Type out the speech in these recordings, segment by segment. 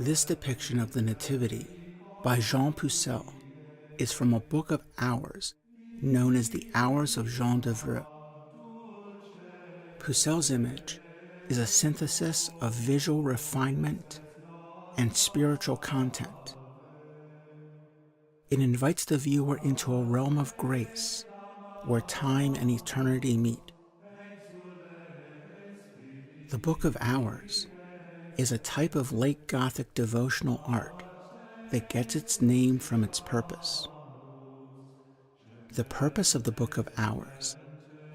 This depiction of the Nativity by Jean Pucelle is from a book of hours known as the Hours of Jeanne. Pucelle's image is a synthesis of visual refinement and spiritual content. It invites the viewer into a realm of grace where time and eternity meet. The Book of Hours is a type of late Gothic devotional art that gets its name from its purpose. The purpose of the Book of Hours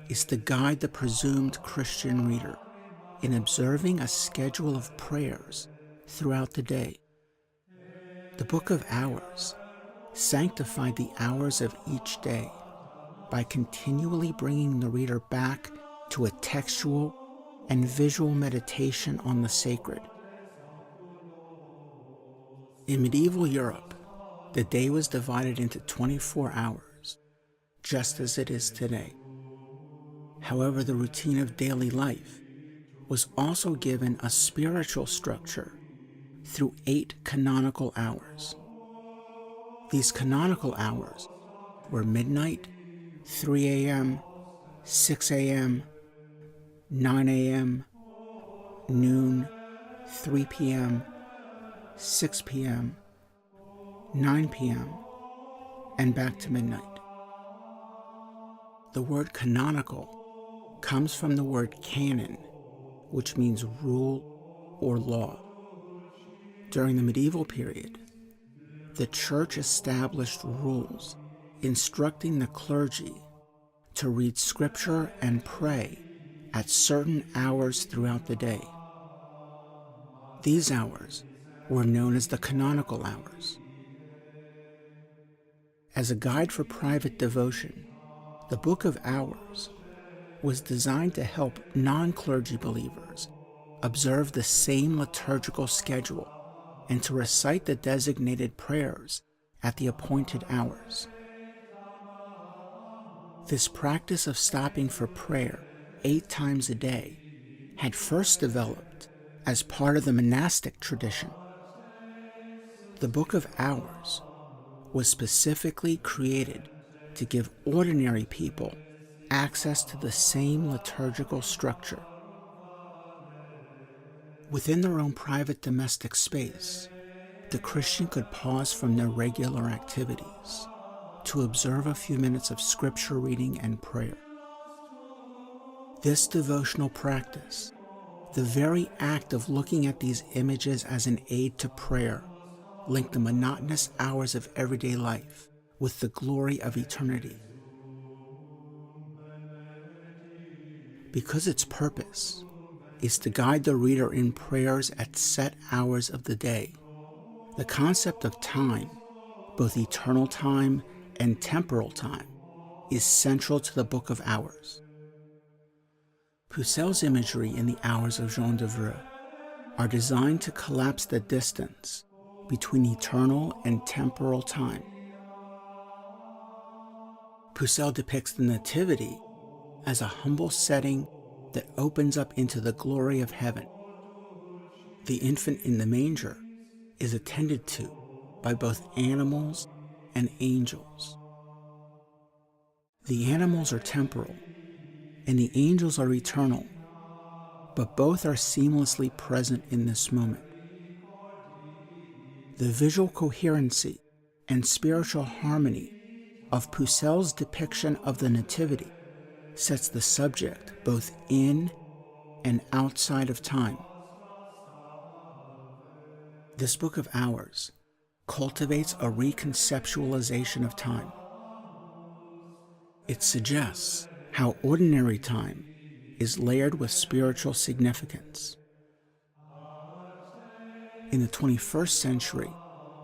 is to guide the presumed Christian reader in observing a schedule of prayers throughout the day. The Book of Hours sanctified the hours of each day by continually bringing the reader back to a textual and visual meditation on the sacred. In medieval Europe, the day was divided into 24 hours, just as it is today. However, the routine of daily life was also given a spiritual structure through 8 canonical hours. These canonical hours were midnight, 3 a.m., 6 a.m., 9 a.m., noon, 3 p.m., 6 p.m., 9 p.m., and back to midnight. The word canonical comes from the word canon, which means rule or law. During the medieval period, the Church established rules instructing the clergy to read scripture and pray at certain hours throughout the day. These hours were known as the canonical hours. As a guide for private devotion, the Book of Hours was designed to help non-clergy believers observe the same liturgical schedule and to recite the designated prayers at the appointed hours. This practice of stopping for prayer 8 times a day had first developed as part of the monastic tradition. The Book of Hours was specifically created to give ordinary people access to the same liturgical structure. Within their own private domestic space, the Christian could pause from their regular activities to observe a few minutes of scripture reading and prayer. This devotional practice, the very act of looking at these images as an aid to prayer, linked the monotonous hours of everyday life with the glory of eternity. Because its purpose is to guide the reader in prayers at set hours of the day, the concept of time, both eternal time and temporal time, is central to the Book of Hours. Pucelle's imagery in the Hours of Jeanne are designed to collapse the distance between eternal and temporal time. Pucelle depicts the Nativity as a humble setting that opens up into the glory of heaven. The infant in the manger is attended to by both animals and angels. The animals are temporal and the angels are eternal, but both are seamlessly present in this moment. The visual coherency and spiritual harmony of Pucelle's depiction of the Nativity sets the subject both in and outside of time. This Book of Hours cultivates a reconceptualization of time. It suggests how ordinary time is layered with spiritual significance. In the 21st century,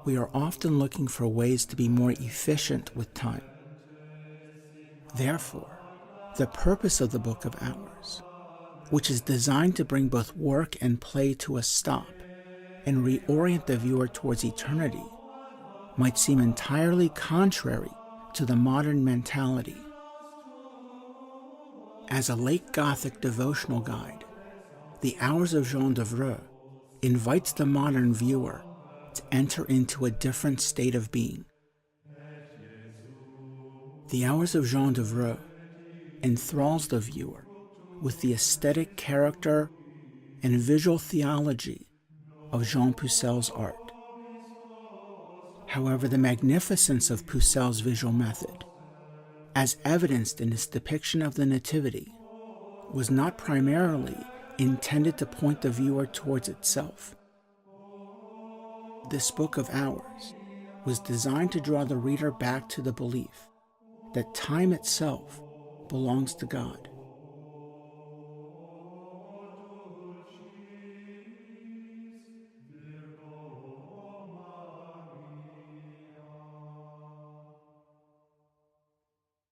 we are often looking for ways to be more efficient with time. Therefore, the purpose of the Book of Hours, which is designed to bring both work and play to a stop and reorient the viewer towards eternity, might seem entirely contrary to the modern mentality. As a late Gothic devotional guide, the Hours of Jeanne invites the modern viewer to enter into a different state of being. The Hours of Jeanne enthralls the viewer with the aesthetic character and visual theology of Jean Pucelle's art. However, the magnificence of Pucelle's visual method, as evidenced in his depiction of the Nativity, was not primarily intended to point the viewer towards itself. This book of Hours was designed to draw the reader back to the belief that time itself belongs to God,